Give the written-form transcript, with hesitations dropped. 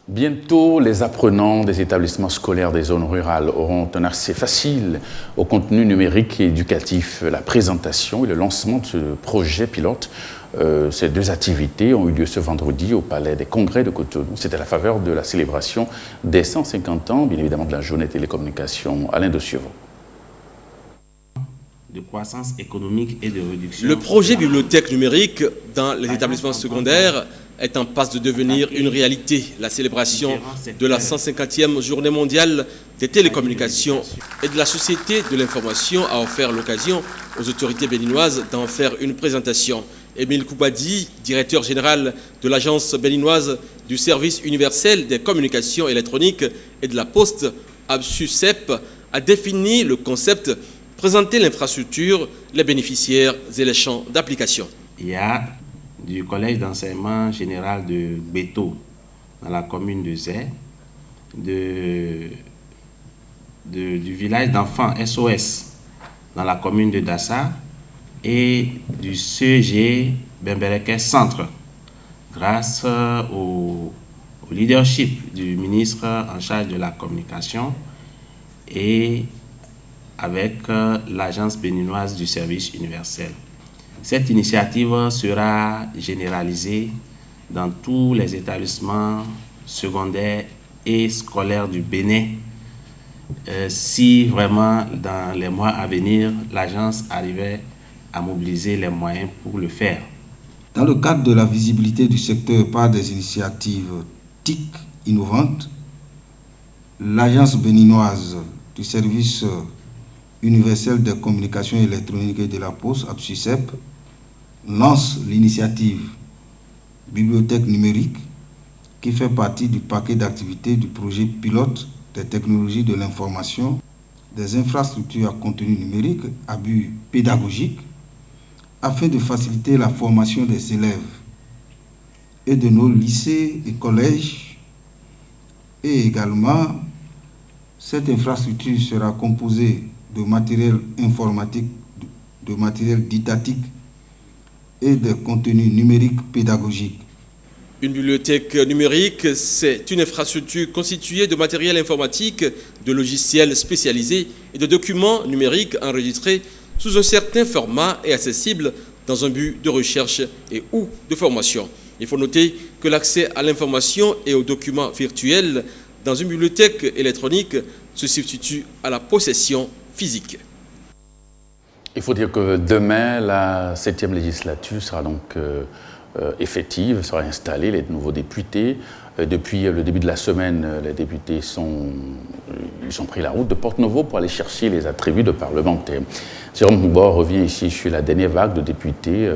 Bientôt, les apprenants des établissements scolaires des zones rurales auront un accès facile au contenu numérique et éducatif. La présentation et le lancement de ce projet pilote, ces deux activités ont eu lieu ce vendredi au Palais des Congrès de Cotonou. C'était à la faveur de la célébration des 150 ans, bien évidemment, de la journée télécommunication. Alain Dossievo. De croissance économique et de réduction. Le projet bibliothèque numérique dans les établissements secondaires est en passe de devenir une réalité. La célébration de la 150e journée mondiale des télécommunications et de la société de l'information a offert l'occasion aux autorités béninoises d'en faire une présentation. Émile Koubadi, directeur général de l'agence béninoise du service universel des communications électroniques et de la poste, ABSUCEP, a défini le concept, présenté l'infrastructure, les bénéficiaires et les champs d'application. Il y a du collège d'enseignement général de Beto, dans la commune de Zé, du village d'enfants SOS, dans la commune de Dassa, et du CEG Bembereke Centre, grâce au leadership du ministre en charge de la communication et avec l'agence béninoise du service universel. Cette initiative sera généralisée dans tous les établissements secondaires et scolaires du Bénin si vraiment dans les mois à venir, l'agence arrivait à mobiliser les moyens pour le faire. Dans le cadre de la visibilité du secteur par des initiatives TIC innovantes, l'agence béninoise du service universel des communications électroniques et de la poste, ABSUCEP, lance l'initiative Bibliothèque numérique qui fait partie du paquet d'activités du projet pilote des technologies de l'information, des infrastructures à contenu numérique à but pédagogique afin de faciliter la formation des élèves et de nos lycées et collèges. Et également, cette infrastructure sera composée de matériel informatique, de matériel didactique et de contenus numériques pédagogiques. Une bibliothèque numérique, c'est une infrastructure constituée de matériel informatique, de logiciels spécialisés et de documents numériques enregistrés sous un certain format et accessibles dans un but de recherche et ou de formation. Il faut noter que l'accès à l'information et aux documents virtuels dans une bibliothèque électronique se substitue à la possession physique. Il faut dire que demain, la 7e législature sera donc effective, sera installée, les nouveaux députés. Depuis le début de la semaine, les députés ils ont pris la route de Porte-Novo pour aller chercher les attributs de parlementaires. Jérôme Moubor revient ici sur la dernière vague de députés